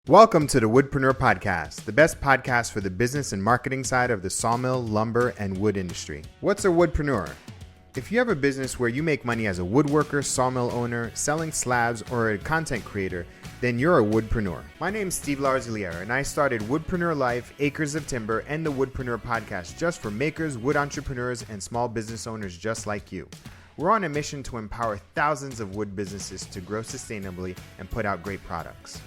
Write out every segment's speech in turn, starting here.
Welcome to the Woodpreneur podcast, the best podcast for the business and marketing side of the sawmill, lumber, and wood industry. What's a woodpreneur? If you have a business where you make money as a woodworker, sawmill owner, selling slabs, or a content creator, then you're a woodpreneur. My name's Steve Larosiliere, and I started Woodpreneur Life, Acres of Timber, and the Woodpreneur podcast just for makers, wood entrepreneurs, and small business owners just like you. We're on a mission to empower thousands of wood businesses to grow sustainably and put out great products.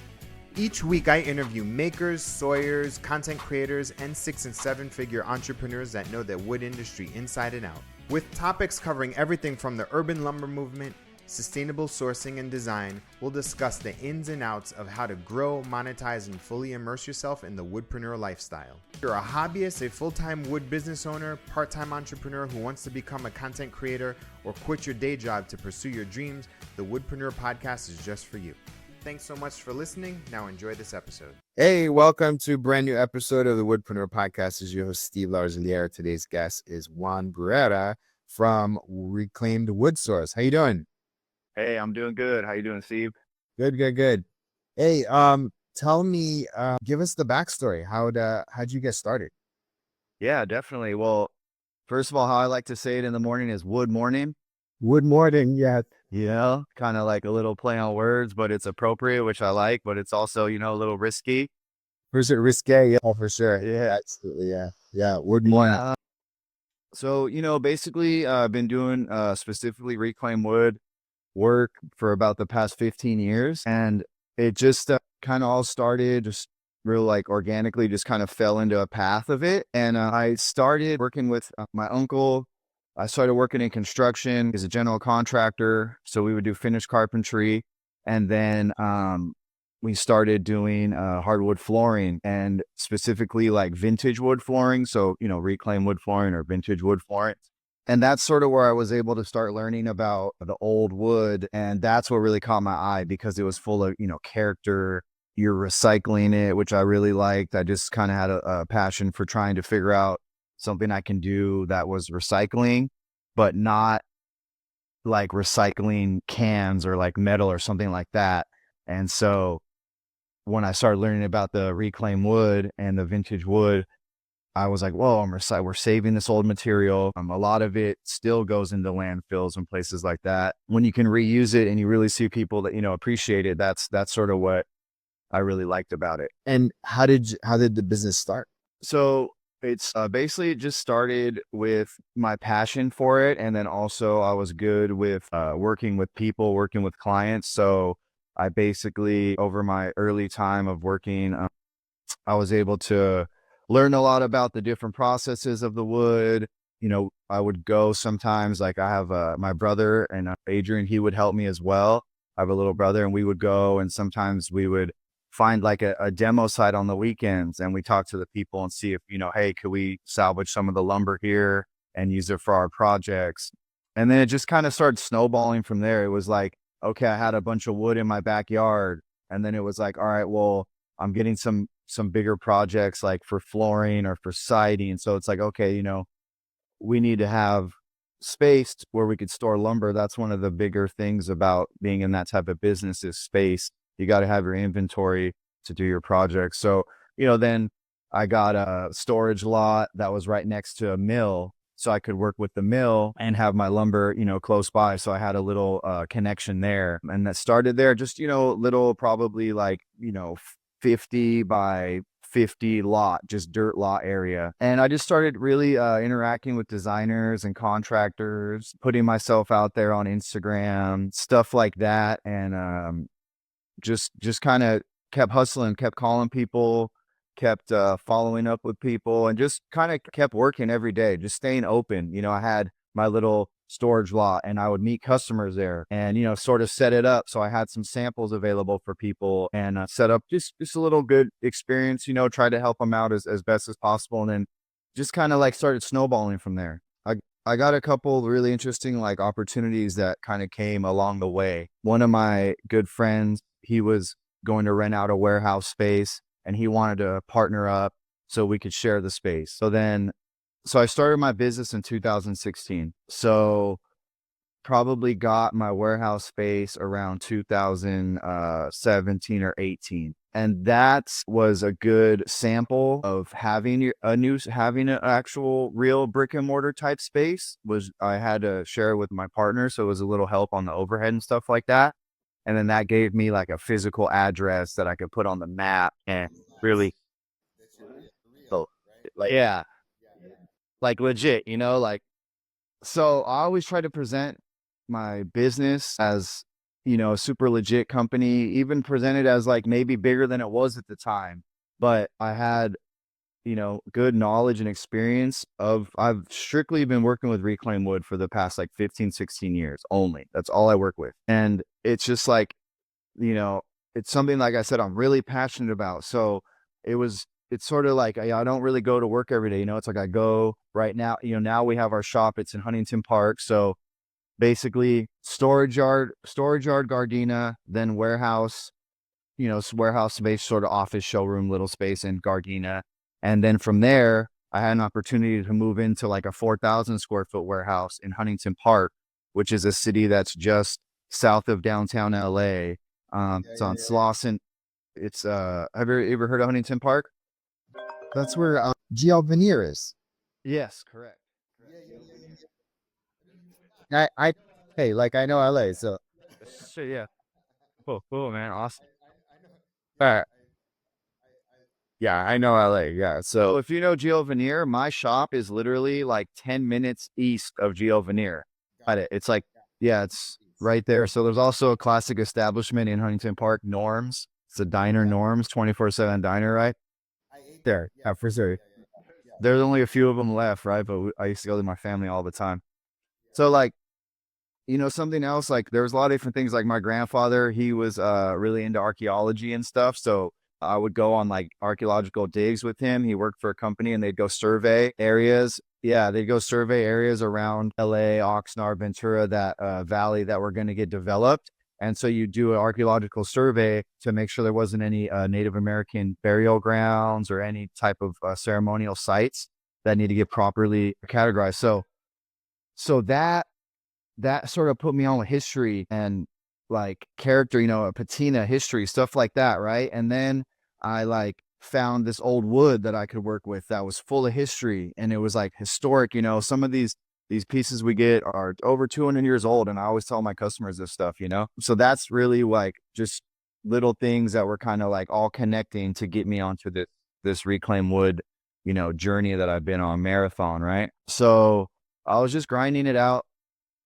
Each week, I interview makers, sawyers, content creators, and 6- and 7-figure entrepreneurs that know the wood industry inside and out. With topics covering everything from the urban lumber movement, sustainable sourcing and design, we'll discuss the ins and outs of how to grow, monetize, and fully immerse yourself in the woodpreneur lifestyle. If you're a hobbyist, a full-time wood business owner, part-time entrepreneur who wants to become a content creator, or quit your day job to pursue your dreams, the Woodpreneur podcast is just for you. Thanks so much for listening. Now enjoy this episode. Hey, welcome to a brand new episode of the Woodpreneur podcast. This is your host, Steve Larosiliere. Today's guest is Juan Bruera from Reclaimed Wood Source. How you doing? Hey, I'm doing good. How you doing, Steve? Good. Hey, tell me, give us the backstory. How'd you get started? Yeah, definitely. Well, first of all, how I like to say it in the morning is wood morning. Wood morning, yeah. Kind of like a little play on words, but it's appropriate, which I like, but it's also, a little risky. For sure, risque, yeah, for sure. Yeah, absolutely, yeah. Yeah, wood morning. So, basically, I've been doing specifically reclaimed wood work for about the past 15 years. And it just kind of all started just real like organically, just kind of fell into a path of it. And I started working with my uncle. I started working in construction as a general contractor. So we would do finished carpentry. And then we started doing hardwood flooring and specifically like vintage wood flooring. So, reclaimed wood flooring or vintage wood flooring. And that's sort of where I was able to start learning about the old wood. And that's what really caught my eye because it was full of, character. You're recycling it, which I really liked. I just kind of had a passion for trying to figure out something I can do that was recycling, but not like recycling cans or like metal or something like that. And so when I started learning about the reclaimed wood and the vintage wood, I was like, whoa, we're saving this old material. A lot of it still goes into landfills and places like that. When you can reuse it and you really see people that, appreciate it, that's sort of what I really liked about it. And how did the business start? So it's basically it just started with my passion for it. And then also I was good with working with people, working with clients. So I basically, over my early time of working, I was able to learn a lot about the different processes of the wood. I would go sometimes, like I have my brother and Adrian, he would help me as well. I have a little brother and we would go and sometimes we would find like a demo site on the weekends and we talk to the people and see if, hey, could we salvage some of the lumber here and use it for our projects? And then it just kind of started snowballing from there. It was like, okay, I had a bunch of wood in my backyard. And then it was like, all right, well, I'm getting some bigger projects like for flooring or for siding. So it's like, okay, we need to have space where we could store lumber. That's one of the bigger things about being in that type of business is space. You got to have your inventory to do your projects. So, then I got a storage lot that was right next to a mill. So I could work with the mill and have my lumber, close by. So I had a little connection there. And that started there, just, little probably like, 50 by 50 lot, just dirt lot area. And I just started really interacting with designers and contractors, putting myself out there on Instagram, stuff like that. And just kind of kept hustling, kept calling people, kept following up with people, and just kind of kept working every day, just staying open. I had my little storage lot and I would meet customers there and, sort of set it up. So I had some samples available for people and set up just a little good experience, try to help them out as best as possible. And then just kind of like started snowballing from there. I got a couple really interesting like opportunities that kind of came along the way. One of my good friends, he was going to rent out a warehouse space and he wanted to partner up so we could share the space. So I started my business in 2016. So probably got my warehouse space around 2017 or 18. And that was a good sample of having having an actual real brick and mortar type space. Was I had to share it with my partner, so it was a little help on the overhead and stuff like that. And then that gave me like a physical address that I could put on the map and really, so, like, yeah, like legit, like, so I always try to present my business as, a super legit company, even presented as like maybe bigger than it was at the time. But I had, good knowledge and experience I've strictly been working with reclaimed wood for the past like 15, 16 years only. That's all I work with. And it's just like, you know, it's something, like I said, I'm really passionate about. So it's sort of like, I don't really go to work every day. It's like I go right now, now we have our shop. It's in Huntington Park. So basically storage yard, Gardena, then warehouse, warehouse space, sort of office, showroom, little space in Gardena. And then from there, I had an opportunity to move into like a 4,000 square foot warehouse in Huntington Park, which is a city that's just south of downtown LA. It's on Slauson. It's, have you ever heard of Huntington Park? That's where GL Veneer is. Yes, correct. I hey, like I know LA, so Shit, yeah. Cool, man. Awesome. All right. Yeah, I know LA. Yeah. So if you know GL Veneer, my shop is literally like 10 minutes east of GL Veneer. Got it. It's like, yeah, it's right there. So there's also a classic establishment in Huntington Park, Norms. It's a diner, Norms, 24/7 diner, right? there, yeah, for sure. There's only a few of them left, right? But I used to go to my family all the time. So like, something else, like there's a lot of different things. Like my grandfather, he was really into archaeology and stuff. So I would go on like archaeological digs with him. He worked for a company and they'd go survey areas. Yeah, they'd go survey areas around LA, Oxnard, Ventura, that valley that were going to get developed. And so you do an archaeological survey to make sure there wasn't any Native American burial grounds or any type of ceremonial sites that need to get properly categorized. So that sort of put me on with history and like character, a patina, history, stuff like that, right? And then I like found this old wood that I could work with that was full of history, and it was like historic. Some of these pieces we get are over 200 years old, and I always tell my customers this stuff. So that's really like just little things that were kind of like all connecting to get me onto this reclaimed wood, journey that I've been on, marathon, right? So I was just grinding it out.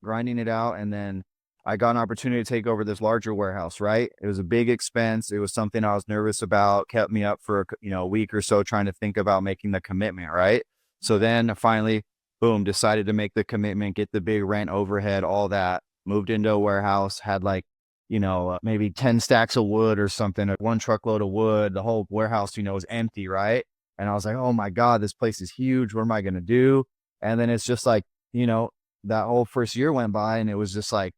And then I got an opportunity to take over this larger warehouse, right? It was a big expense. It was something I was nervous about, kept me up for, a week or so trying to think about making the commitment, right? So then finally, boom, decided to make the commitment, get the big rent, overhead, all that, moved into a warehouse, had like, maybe 10 stacks of wood or something, one truckload of wood. The whole warehouse, was empty, right? And I was like, oh my God, this place is huge. What am I going to do? And then it's just like, that whole first year went by and it was just like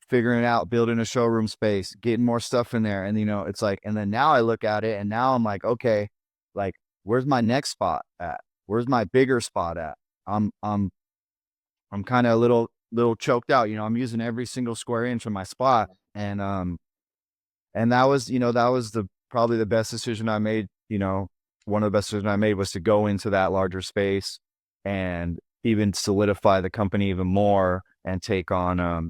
figuring it out, building a showroom space, getting more stuff in there. And, it's like, and then now I look at it and now I'm like, okay, like, where's my next spot at? Where's my bigger spot at? I'm kind of a little choked out, I'm using every single square inch of my spot. And that was, probably the best decision I made. One of the best decisions I made was to go into that larger space and even solidify the company even more and take on, a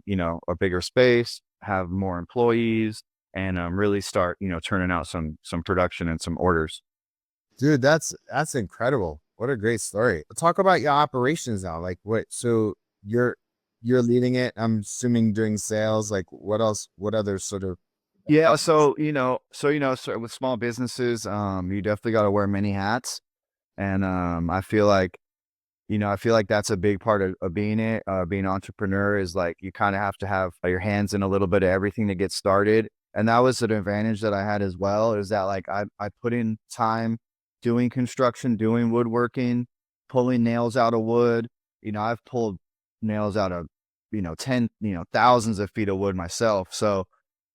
bigger space, have more employees, and really start, turning out some production and some orders. Dude, that's incredible. What a great story. Talk about your operations now. Like so you're leading it. I'm assuming doing sales. Like what else? What other sort of? Yeah. So with small businesses, you definitely got to wear many hats. And I feel like that's a big part of being being an entrepreneur is like, you kind of have to have your hands in a little bit of everything to get started. And that was an advantage that I had as well, is that like, I put in time doing construction, doing woodworking, pulling nails out of wood. I've pulled nails out of, thousands of feet of wood myself. So,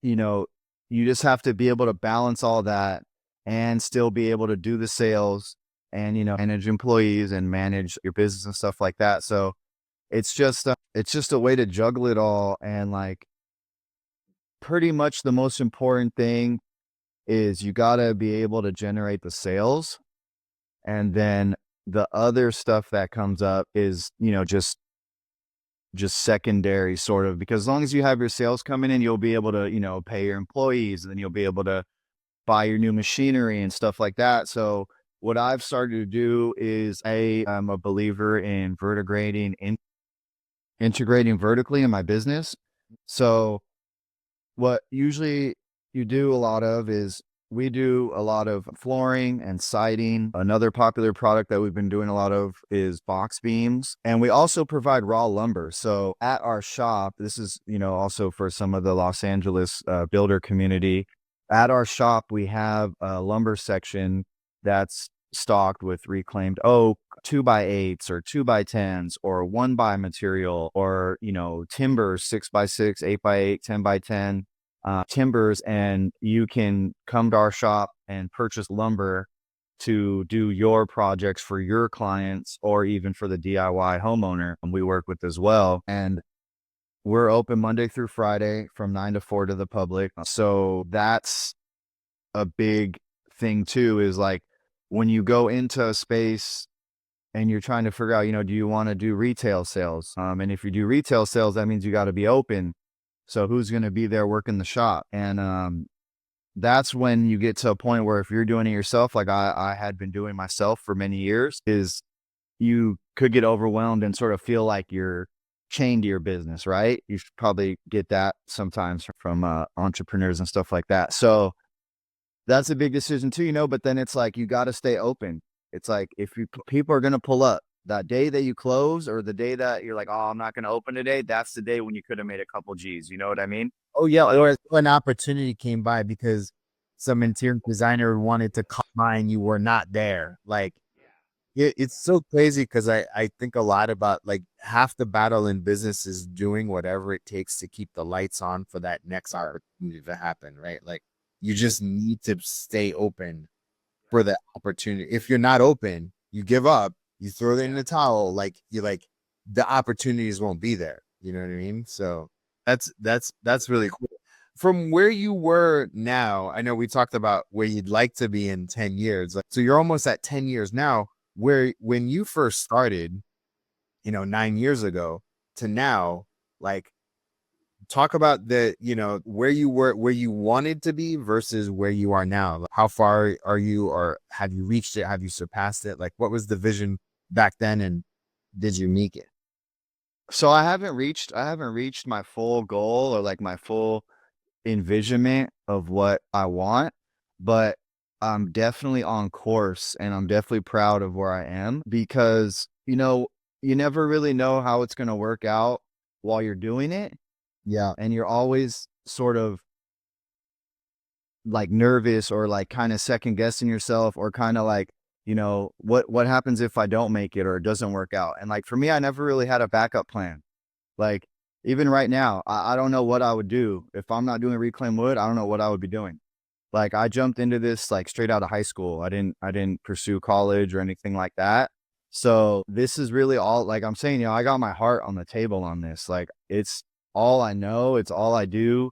you just have to be able to balance all that and still be able to do the sales and, manage employees and manage your business and stuff like that. So it's just a way to juggle it all. And like, pretty much the most important thing is you got to be able to generate the sales. And then the other stuff that comes up is, just secondary sort of, because as long as you have your sales coming in, you'll be able to, pay your employees, and then you'll be able to buy your new machinery and stuff like that. So what I've started to do is I'm a believer in integrating vertically in my business. So what usually you do a lot of is we do a lot of flooring and siding. Another popular product that we've been doing a lot of is box beams. And we also provide raw lumber. So at our shop, this is, also for some of the Los Angeles builder community. At our shop, we have a lumber section that's stocked with reclaimed oak, 2x8s or 2x10s or 1x material, or, timber, 6x6, 8x8, 10x10. Timbers, and you can come to our shop and purchase lumber to do your projects for your clients, or even for the DIY homeowner we work with as well. And we're open Monday through Friday from 9 to 4 to the public. So that's a big thing too, is like when you go into a space and you're trying to figure out, do you want to do retail sales? And if you do retail sales, that means you got to be open. So who's going to be there working the shop? And that's when you get to a point where if you're doing it yourself, like I had been doing myself for many years, is you could get overwhelmed and sort of feel like you're chained to your business, right? You should probably get that sometimes from entrepreneurs and stuff like that. So that's a big decision too, but then it's like, you got to stay open. It's like, if people are going to pull up that day that you close, or the day that you're like, oh, I'm not going to open today, that's the day when you could have made a couple G's. You know what I mean? Oh yeah, or an opportunity came by because some interior designer wanted to come by and you were not there. Like it's so crazy because I think a lot about, like, half the battle in business is doing whatever it takes to keep the lights on for that next opportunity to happen, right? Like you just need to stay open for the opportunity. If you're not open, you give up, you throw it in the towel, like the opportunities won't be there. You know what I mean? So that's really cool. From where you were now, I know we talked about where you'd like to be in 10 years. Like, so you're almost at 10 years now, where when you first started, 9 years ago to now, like, talk about where you were, where you wanted to be versus where you are now. Like, how far are you, or have you reached it? Have you surpassed it? Like, what was the vision back then, and did you make it? So I haven't reached my full goal, or like my full envisionment of what I want, but I'm definitely on course, and I'm definitely proud of where I am, because, you never really know how it's going to work out while you're doing it. Yeah. And you're always sort of like nervous, or like kind of second guessing yourself, or kind of like, what happens if I don't make it or it doesn't work out? And like, for me, I never really had a backup plan. Like, even right now, I don't know what I would do if I'm not doing reclaimed wood. I don't know what I would be doing. Like, I jumped into this like straight out of high school. I didn't pursue college or anything like that. So this is really all, like I'm saying, I got my heart on the table on this. Like, it's all I know. It's all I do.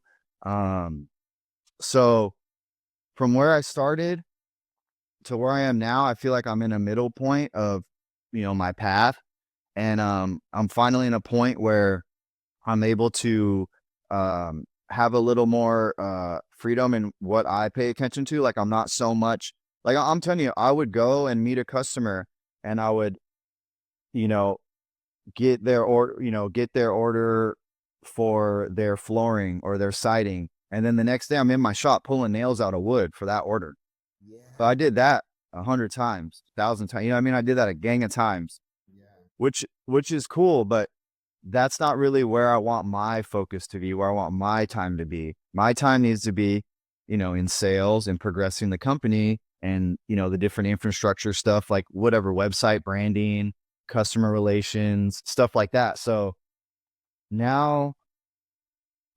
So from where I started to where I am now, I feel like I'm in a middle point of, my path. And I'm finally in a point where I'm able to have a little more freedom in what I pay attention to. Like, I'm not so much, like, I'm telling you, I would go and meet a customer, and I would, you know, get their order for their flooring or their siding. And then the next day I'm in my shop pulling nails out of wood for that order. Yeah. So I did that 100 times, 1,000 times. You know what I mean? I did that a gang of times, Yeah. which is cool, but that's not really where I want my focus to be, where I want my time to be. My time needs to be, in sales and progressing the company, and, the different infrastructure stuff, like whatever, website branding, customer relations, stuff like that. So now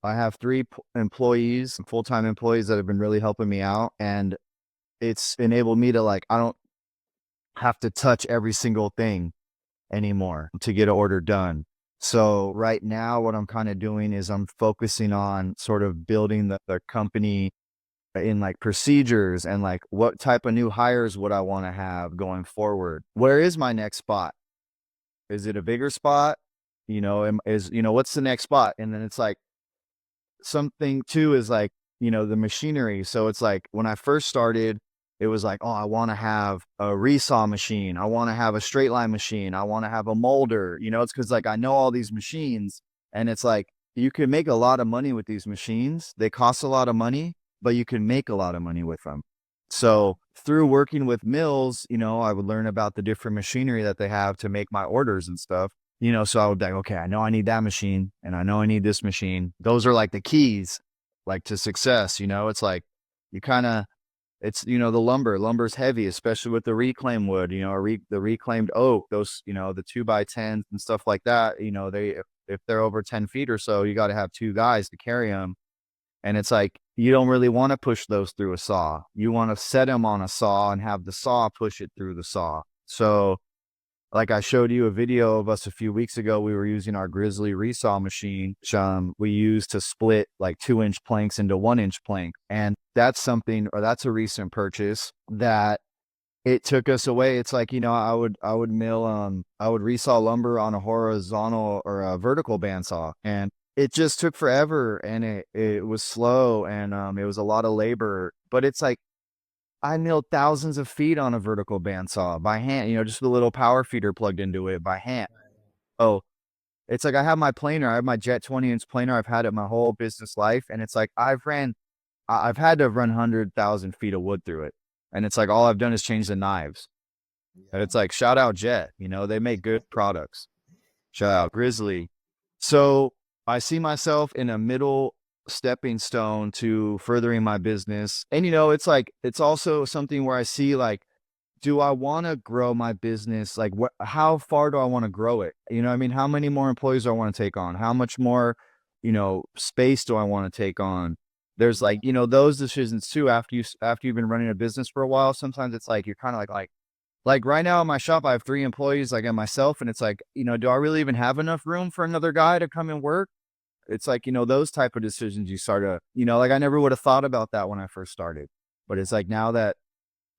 I have three employees, full-time employees, that have been really helping me out. And it's enabled me to, like, I don't have to touch every single thing anymore to get an order done. So right now, what I'm kind of doing is I'm focusing on sort of building the company in like procedures and like what type of new hires would I want to have going forward? Where is my next spot? Is it a bigger spot? What's the next spot? And then it's like something too is like, the machinery. So it's like when I first started, it was like, oh, I want to have a resaw machine. I want to have a straight line machine. I want to have a molder. It's because like I know all these machines, and it's like you can make a lot of money with these machines. They cost a lot of money, but you can make a lot of money with them. So through working with mills, I would learn about the different machinery that they have to make my orders and stuff. So I would be like, okay, I know I need that machine and I know I need this machine. Those are like the keys, like to success. It's like you kind of, the lumber's heavy, especially with the reclaimed wood, the reclaimed oak, those, the 2x10s and stuff like that. If they're over 10 feet or so, you got to have two guys to carry them. And it's like, you don't really want to push those through a saw. You want to set them on a saw and have the saw push it through the saw. So like I showed you a video of us a few weeks ago, we were using our Grizzly resaw machine, which we used to split like 2-inch planks into 1-inch plank. And that's a recent purchase that it took us away. It's like, I would resaw lumber on a horizontal or a vertical bandsaw, and it just took forever, and it was slow, and it was a lot of labor. But it's like I milled thousands of feet on a vertical bandsaw by hand, just with a little power feeder plugged into it by hand. Oh, it's like I have my planer. I have my Jet 20-inch planer. I've had it my whole business life, and it's like I've had to run 100,000 feet of wood through it, and it's like all I've done is change the knives. And it's like shout out Jet. They make good products. Shout out Grizzly. So I see myself in a middle stepping stone to furthering my business. And, it's like, it's also something where I see like, do I want to grow my business? Like how far do I want to grow it? How many more employees do I want to take on? How much more, space do I want to take on? There's like, those decisions too, after you've been running a business for a while, sometimes it's like, you're kind of like right now in my shop, I have 3 employees, like and myself. And it's like, do I really even have enough room for another guy to come and work? It's like, those type of decisions you start to, like I never would have thought about that when I first started, but it's like now that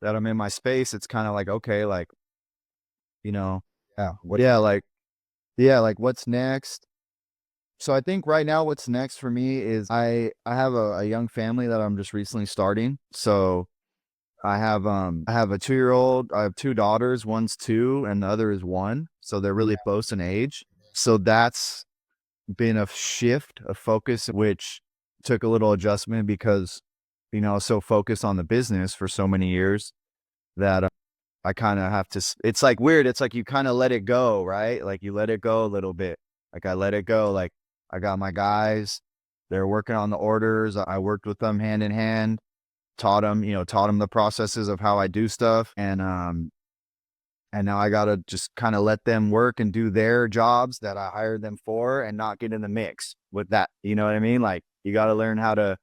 I'm in my space, it's kind of like, okay, like, like what's next? So I think right now what's next for me is I have a young family that I'm just recently starting. So I have a 2-year-old, I have 2 daughters, one's 2 and the other is 1. So they're really close in age. So that's been a shift of focus, which took a little adjustment because, so focused on the business for so many years that I kind of have to, it's like weird. It's like you kind of let it go, right? Like you let it go a little bit. Like I let it go. Like I got my guys, they're working on the orders. I worked with them hand in hand, taught them the processes of how I do stuff. And now I got to just kind of let them work and do their jobs that I hired them for and not get in the mix with that. You know what I mean? Like you got to learn how to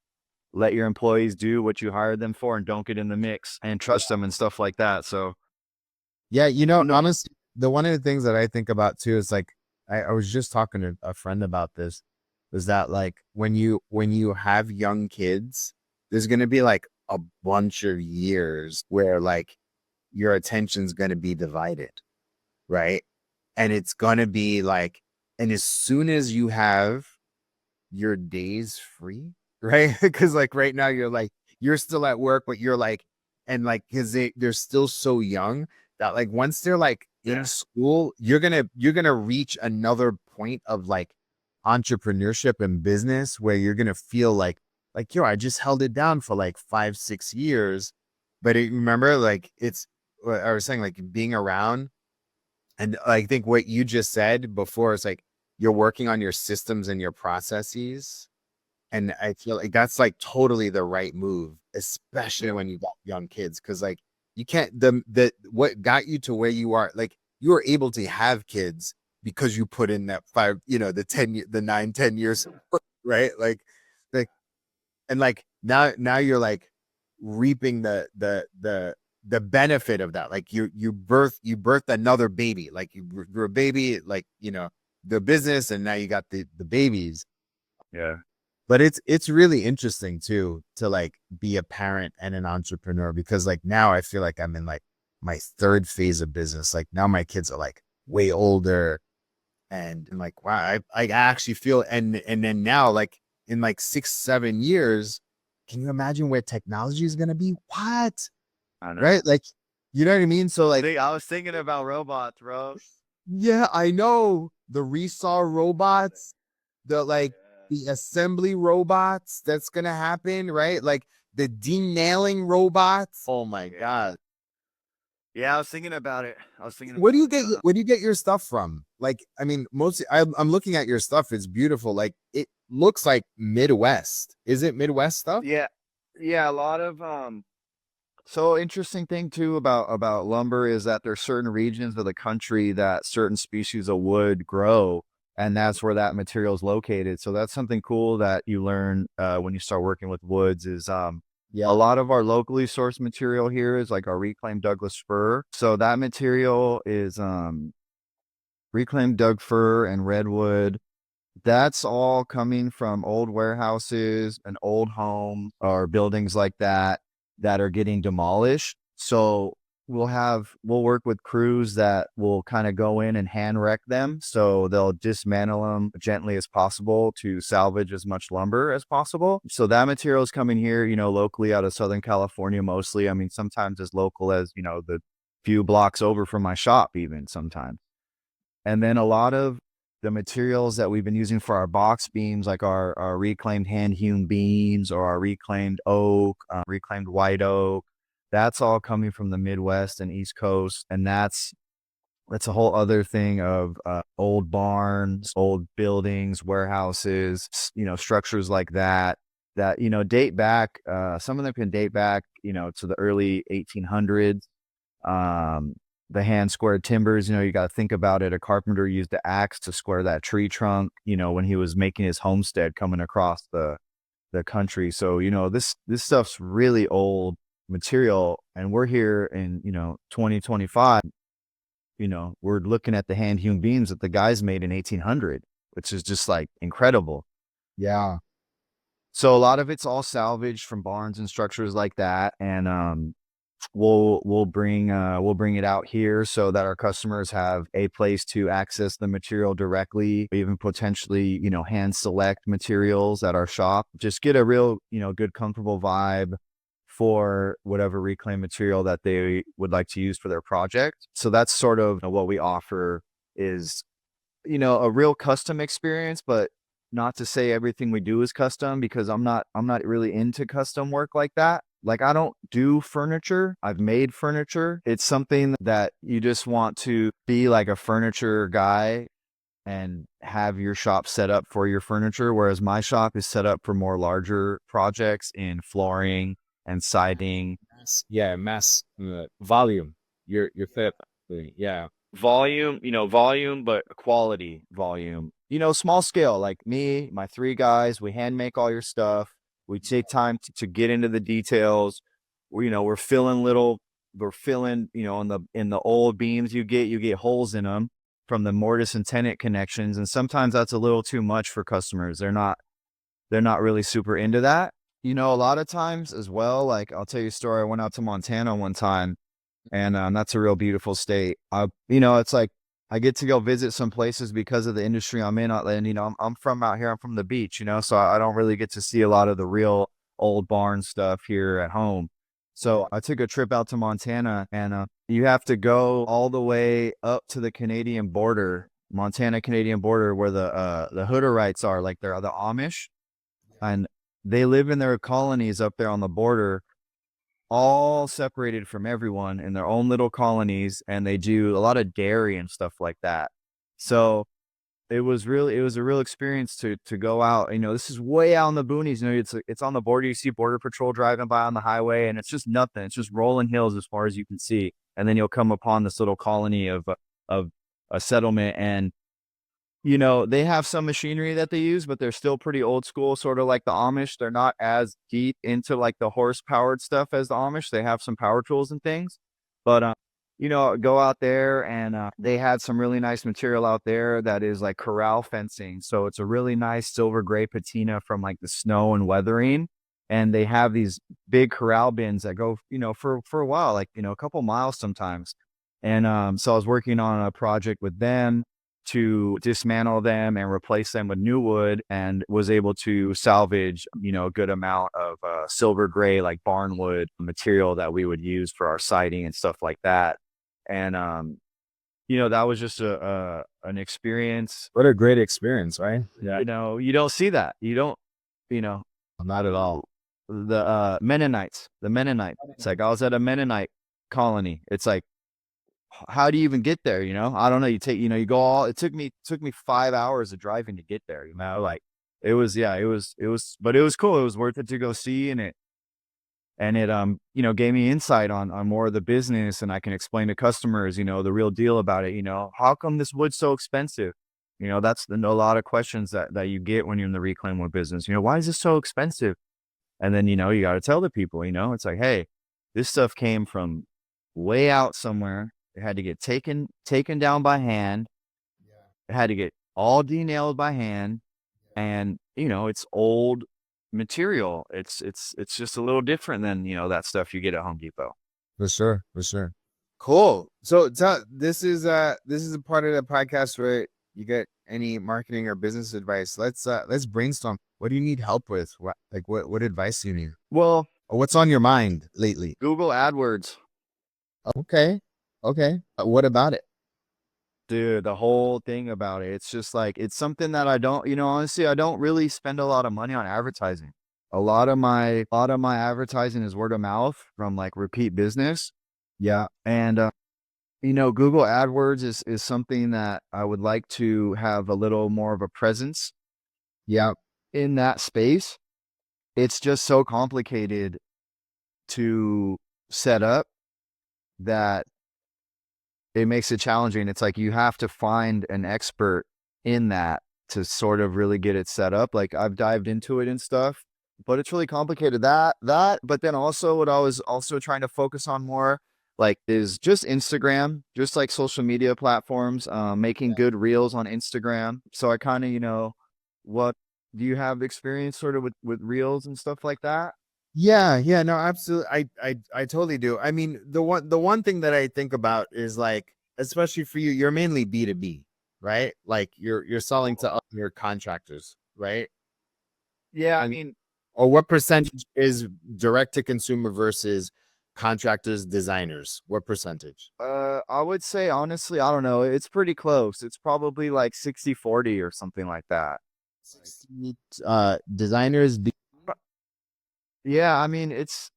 let your employees do what you hired them for and don't get in the mix and trust them and stuff like that. So Yeah, honestly, one of the things that I think about too is like I was just talking to a friend about this, is that like when you have young kids, there's gonna be like a bunch of years where like your attention's gonna be divided, right? And it's gonna be like, and as soon as you have your days free, right? Because like right now you're still at work, but you're like, and like because they're still so young that like once they're like in school, you're gonna reach another point of like entrepreneurship and business where you're gonna feel like yo, I just held it down for like 5-6 years, but remember like it's what I was saying, like being around, and I think what you just said before is like you're working on your systems and your processes. And I feel like that's like totally the right move, especially when you got young kids. Cause like you can't, what got you to where you are, like you were able to have kids because you put in that 5, the 9-10 years, right? Like, and like now you're like reaping the benefit of that. Like you birthed another baby, like you're a baby, like, the business and now you got the babies. Yeah. But it's really interesting too to like be a parent and an entrepreneur, because like now I feel like I'm in like my third phase of business. Like now my kids are like way older, and like wow, I actually feel, and then now like in like 6-7 years, can you imagine where technology is gonna be? What? I know. Right? Like, you know what I mean? So like, I was thinking about robots, bro. yeah, I know the resaw robots, the like the assembly robots that's gonna happen, right? Like the denailing robots. Oh my Yeah. God. Yeah, I was thinking about it. I was thinking Where do about you get where do you get your stuff from? Like, I mean, mostly I'm looking at your stuff. It's beautiful. Like it looks like Midwest. Is it Midwest stuff? Yeah. Yeah, a lot of so interesting thing too about lumber is that there's certain regions of the country that certain species of wood grow, and that's where that material is located. So that's something cool that you learn when you start working with woods is a Yeah. lot of our locally sourced material here is like our reclaimed Douglas fir. So that material is reclaimed Doug fir and redwood. That's all coming from old warehouses and old homes or buildings like that are getting demolished. So we'll work with crews that will kind of go in and hand wreck them. So they'll dismantle them gently as possible to salvage as much lumber as possible. So that material is coming here, locally out of Southern California mostly. I mean, sometimes as local as, the few blocks over from my shop even sometimes. And then a lot of the materials that we've been using for our box beams, like our reclaimed hand-hewn beams or our reclaimed oak, reclaimed white oak, that's all coming from the Midwest and East Coast. And that's a whole other thing of old barns, old buildings, warehouses, structures like that, date back. Some of them can date back, to the early 1800s. The hand squared timbers, you got to think about it. A carpenter used the axe to square that tree trunk, when he was making his homestead coming across the country. So, this stuff's really old material, and we're here in, 2025, we're looking at the hand hewn beams that the guys made in 1800, which is just like incredible. Yeah. So a lot of it's all salvaged from barns and structures like that. And, we'll bring it out here so that our customers have a place to access the material directly, even potentially, hand select materials at our shop. Just get a real, good, comfortable vibe for whatever reclaimed material that they would like to use for their project. So that's sort of what we offer is, a real custom experience, but not to say everything we do is custom, because I'm not really into custom work like that. Like, I don't do furniture. I've made furniture. It's something that you just want to be like a furniture guy and have your shop set up for your furniture. Whereas my shop is set up for more larger projects in flooring and siding. Mass volume. Your fit. Yeah. Volume, but quality volume. Small scale, like me, my 3 guys, we hand make all your stuff. We take time to get into the details. We're filling, in the old beams you get holes in them from the mortise and tenon connections. And sometimes that's a little too much for customers. They're not really super into that. A lot of times as well, like I'll tell you a story. I went out to Montana one time, and that's a real beautiful state. It's like I get to go visit some places because of the industry I'm in. And, I'm from out here. I'm from the beach, so I don't really get to see a lot of the real old barn stuff here at home. So I took a trip out to Montana, and you have to go all the way up to the Canadian border, Montana-Canadian border, where the Hutterites are, like they're the Amish, and they live in their colonies up there on the border, all separated from everyone in their own little colonies, and they do a lot of dairy and stuff like that. So it was a real experience to go out. This is way out in the boonies. It's on the border. You see Border Patrol driving by on the highway, and it's just nothing. It's just rolling hills as far as you can see. And then you'll come upon this little colony of a settlement, and they have some machinery that they use, but they're still pretty old school, sort of like the Amish. They're not as deep into like the horse powered stuff as the Amish. They have some power tools and things, but go out there and they had some really nice material out there that is like corral fencing. So it's a really nice silver gray patina from like the snow and weathering. And they have these big corral bins that go, for a while, like, a couple miles sometimes. And so I was working on a project with them to dismantle them and replace them with new wood, and was able to salvage, a good amount of silver gray, like barnwood material that we would use for our siding and stuff like that. And, that was just an experience. What a great experience, right? Yeah. You don't see that. You don't, you know, Not at all. the Mennonites, It's like I was at a Mennonite colony. It's like, how do you even get there? I don't know. You go it took me 5 hours of driving to get there, like it was but it was cool. It was worth it to go see. And it gave me insight on more of the business, and I can explain to customers, the real deal about it. How come this wood's so expensive? That's a lot of questions that you get when you're in the reclaim wood business. Why is this so expensive? And then, you got to tell the people, it's like, hey, this stuff came from way out somewhere. It had to get taken down by hand. It had to get all denailed by hand. And, it's old material. It's just a little different than, that stuff you get at Home Depot. For sure. Cool. So this is a part of the podcast where you get any marketing or business advice. Let's brainstorm. What do you need help with? What advice do you need? Well, Or what's on your mind lately? Google AdWords. Okay. What about it? Dude, the whole thing about it, it's just like, it's something that I don't, honestly, I don't really spend a lot of money on advertising. A lot of my advertising is word of mouth from like repeat business. Yeah. And, Google AdWords is something that I would like to have a little more of a presence. Yeah. In that space. It's just so complicated to set up that it makes it challenging. It's like you have to find an expert in that to sort of really get it set up. Like I've dived into it and stuff, but it's really complicated. But then also what I was also trying to focus on more like is just Instagram, just like social media platforms, making good reels on Instagram. So I kind of, what do you have experience sort of with reels and stuff like that? Yeah, no, absolutely. I totally do. I mean, the one thing that I think about is like, especially for you, you're mainly B2B, right? Like you're selling to your contractors, right? Yeah, I mean, Or what percentage is direct to consumer versus contractors, designers? What percentage? I would say honestly, I don't know. It's pretty close. It's probably like 60-40 or something like that. 60, designers. Yeah, I mean, it's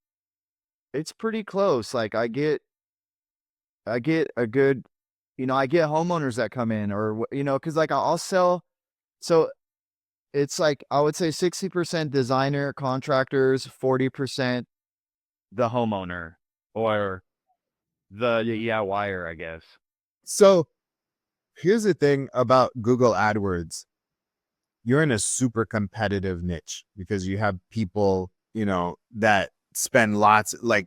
pretty close. Like I get a good, I get homeowners that come in, or because like I'll sell. So it's like I would say 60% designer contractors, 40% the homeowner or the wire, I guess. So here's the thing about Google AdWords. You're in a super competitive niche because you have people, that spend lots, like,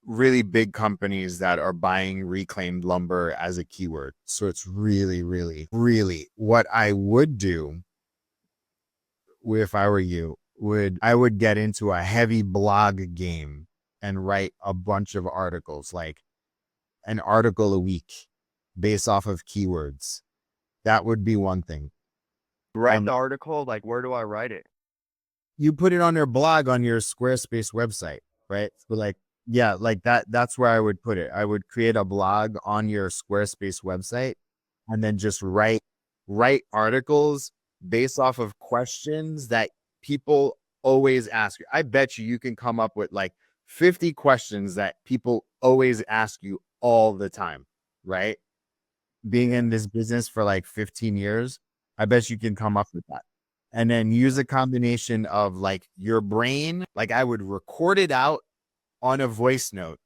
really big companies that are buying reclaimed lumber as a keyword. So it's really, really, really what I would do if I were you I would get into a heavy blog game and write a bunch of articles, like an article a week based off of keywords. That would be one thing. Write the article, like where do I write it? You put it on your blog on your Squarespace website, right? So like, yeah, like that's where I would put it. I would create a blog on your Squarespace website and then just write articles based off of questions that people always ask you. I bet you can come up with like 50 questions that people always ask you all the time, right? Being in this business for like 15 years, I bet you can come up with that. And then use a combination of like your brain, like I would record it out on a voice note,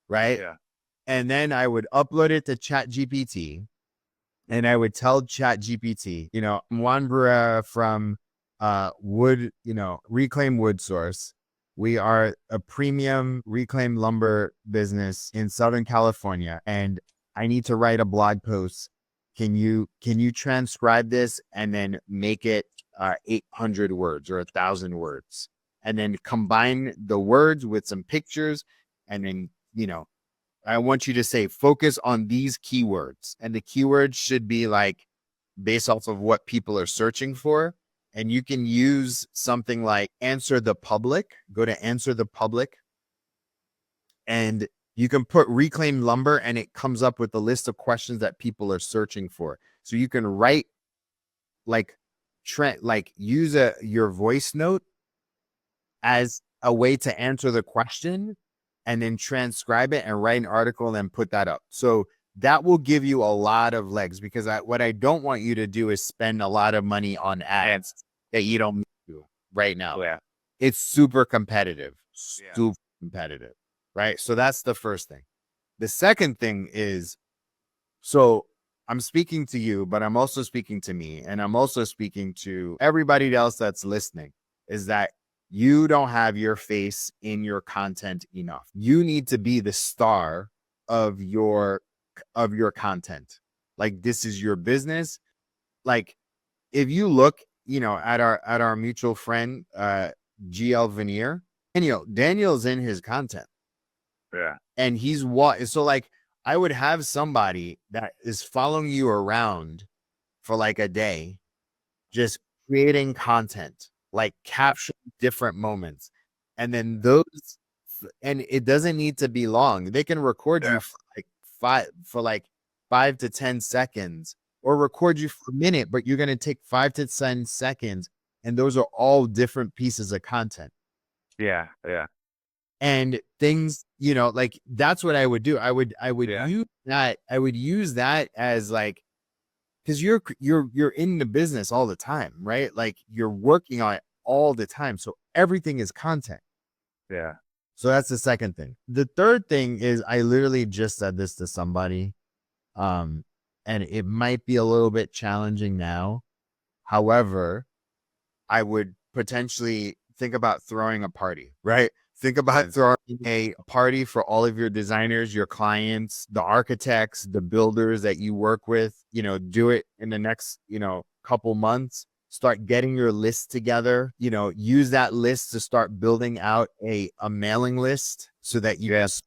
right? Yeah. And then I would upload it to ChatGPT, and I would tell ChatGPT, Juan Bruera from Reclaim Wood Source We are a premium reclaimed lumber business in Southern California, and I need to write a blog post. Can you transcribe this and then make it 800 words or 1,000 words, and then combine the words with some pictures, and then, I want you to say, focus on these keywords, and the keywords should be like based off of what people are searching for. And you can use something like Answer the Public. Go to Answer the Public, and you can put reclaimed lumber, and it comes up with a list of questions that people are searching for. So you can write use your voice note as a way to answer the question, and then transcribe it and write an article and put that up. So that will give you a lot of legs, because what I don't want you to do is spend a lot of money on ads that you don't do right now. Yeah. It's super competitive, right? So that's the first thing. The second thing is, so I'm speaking to you, but I'm also speaking to me, and I'm also speaking to everybody else that's listening, is that you don't have your face in your content enough. You need to be the star of your content. Like, this is your business. Like, if you look, at our mutual friend, GL Veneer, Daniel's in his content. Yeah. And so like, I would have somebody that is following you around for like a day, just creating content, like capturing different moments. And then and it doesn't need to be long. They can record you for like 5 to 10 seconds, or record you for a minute, but you're going to take 5 to 10 seconds. And those are all different pieces of content. Yeah. Yeah. And things, like, that's what I would do. I would use that. I would use that as like, because you're in the business all the time, right? Like, you're working on it all the time. So everything is content. Yeah. So that's the second thing. The third thing is, I literally just said this to somebody, and it might be a little bit challenging now. However, I would potentially think about throwing a party, right? Think about throwing a party for all of your designers, your clients, the architects, the builders that you work with. Do it in the next, couple months. Start getting your list together. Use that list to start building out a mailing list, so that you guys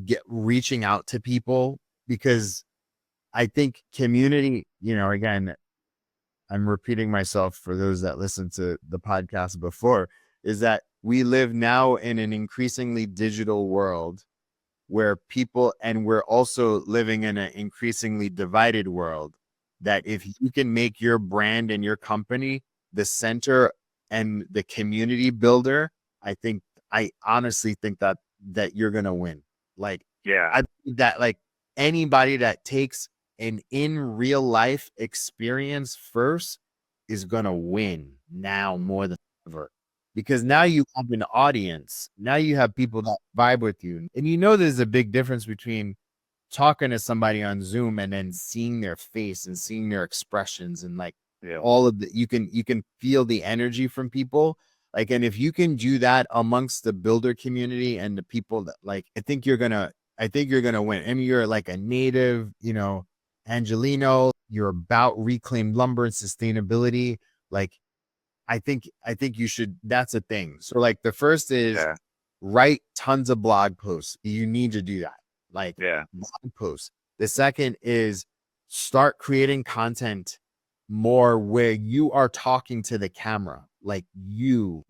get reaching out to people. Because I think community, again, I'm repeating myself for those that listened to the podcast before, is that we live now in an increasingly digital world where and we're also living in an increasingly divided world, that if you can make your brand and your company the center and the community builder, I honestly think that you're going to win. Like, I think that, like, anybody that takes an in real life experience first is going to win now more than ever. Because now you have an audience. Now you have people that vibe with you. And there's a big difference between talking to somebody on Zoom and then seeing their face and seeing their expressions, and like all of you can feel the energy from people. Like, and if you can do that amongst the builder community and the people that, like, I think you're going to win. I mean, you're like a native, Angelino, you're about reclaimed lumber and sustainability. Like, I think you should, that's a thing. So like, the first is write tons of blog posts. You need to do that. Like, blog posts. The second is start creating content more where you are talking to the camera. Like, you,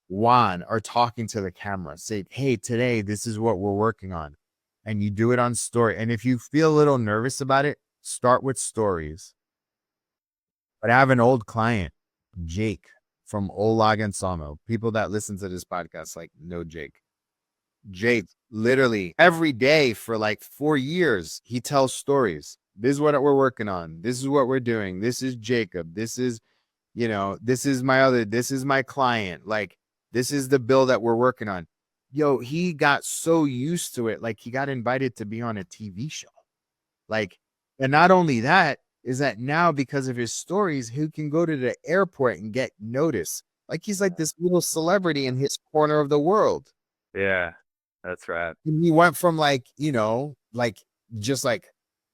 Juan, are talking to the camera. Say, hey, today, this is what we're working on. And you do it on story. And if you feel a little nervous about it, start with stories. But I have an old client, Jake, from Olag and Sawmill. People that listen to this podcast know Jake. Jake, literally every day for like 4 years, he tells stories. This is what we're working on. This is what we're doing. This is Jacob. This is, this is my client. Like, this is the bill that we're working on. He got so used to it. Like, he got invited to be on a TV show. Like, and not only that, is that now, because of his stories, he can go to the airport and get notice. Like he's like this little celebrity in his corner of the world. Yeah, that's right. And he went from like, you know, like just like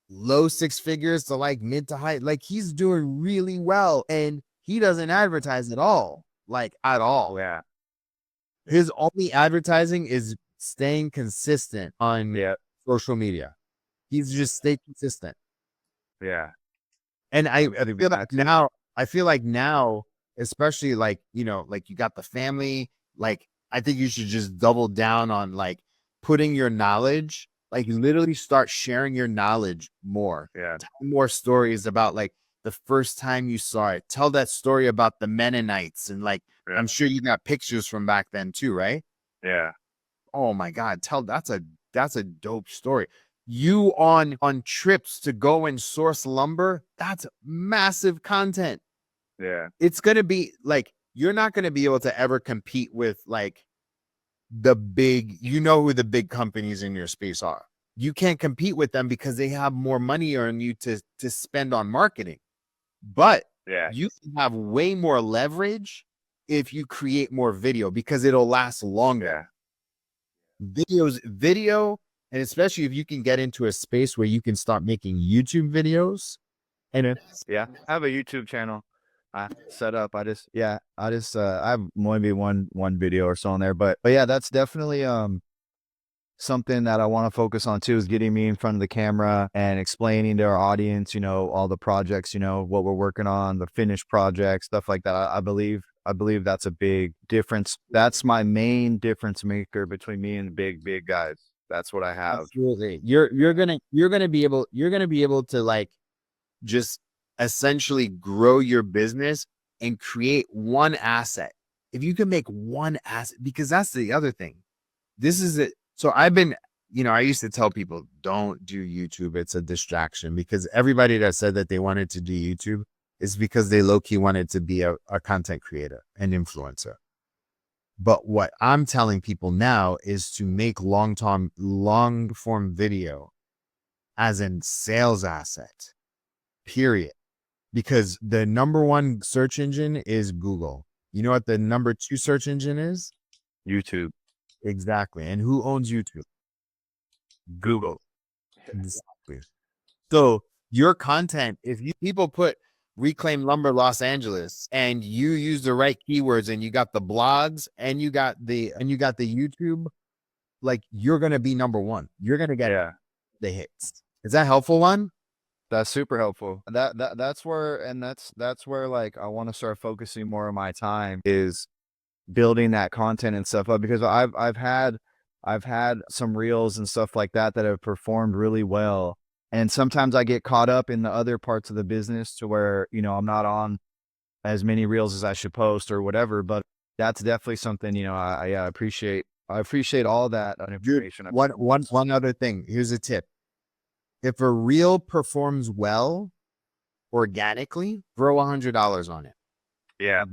low six figures to like mid to high. Like he's doing really well, and he doesn't advertise at all, like at all. Yeah. His only advertising is staying consistent on Yeah. social media. He's just stayed consistent. Yeah. And I feel like now, especially like, you know, like you got the family, like I think you should just double down on like putting your knowledge, like literally start sharing your knowledge more. Yeah. Tell more stories about like the first time you saw it. Tell that story about the Mennonites, and like I'm sure you got pictures from back then too, right? Yeah. Oh my God, that's a dope story. You on trips to go and source lumber, that's massive content. Yeah. It's gonna be like you're not gonna be able to ever compete with like the big, you know who the big companies in your space are. You can't compete with them because they have more money on you to spend on marketing. But Yeah. you can have way more leverage if you create more video because it'll last longer. Video, and especially if you can get into a space where you can start making YouTube videos. And I have a YouTube channel I set up. I have maybe one video or so on there, but yeah, that's definitely something that I want to focus on too, is getting me in front of the camera and explaining to our audience, you know, all the projects, you know, what we're working on, the finished projects, stuff like that. I believe that's a big difference. That's my main difference maker between me and the big guys. That's what I have. Absolutely. You're gonna be able to like just essentially grow your business and create one asset. If you can make one asset, because that's the other thing. This is it. So I've been, you know, I used to tell people, don't do YouTube. It's a distraction, because everybody that said that they wanted to do YouTube is because they low-key wanted to be a content creator, an influencer. But what I'm telling people now is to make long form video as a sales asset, period. Because the number one search engine is Google. You know what the number two search engine is? YouTube. Exactly. And who owns YouTube? Google. Exactly. So your content, if you people put Reclaim Lumber Los Angeles and you use the right keywords and you got the blogs and you got the YouTube, like you're gonna be number one. You're gonna get the hits. Is that helpful, Juan? That's super helpful. That's where like I want to start focusing more of my time, is building that content and stuff up, because I've had some reels and stuff like that have performed really well. And sometimes I get caught up in the other parts of the business to where, you know, I'm not on as many reels as I should post or whatever, but that's definitely something, you know, I appreciate all that information. Dude, one other thing. Here's a tip. If a reel performs well organically, throw $100 on it. Yeah.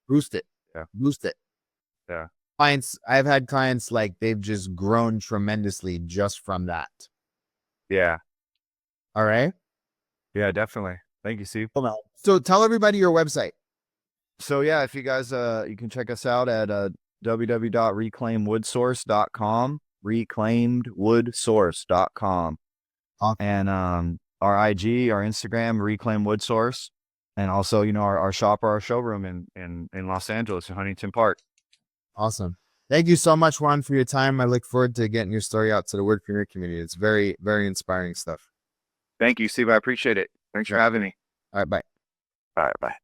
Boost it. Yeah. Boost it. Yeah. I've had clients like they've just grown tremendously just from that. Yeah. All right. Yeah, definitely. Thank you, Steve. So tell everybody your website. So yeah, if you guys, you can check us out at www.reclaimwoodsource.com, reclaimedwoodsource.com. And our IG, our Instagram, Reclaim Wood Source, and also, you know, our shop or our showroom in Los Angeles, in Huntington Park. Awesome. Thank you so much, Juan, for your time. I look forward to getting your story out to the Woodpreneur community. It's very, very inspiring stuff. Thank you, Steve. I appreciate it. Thanks for having me. All right, bye. All right, bye.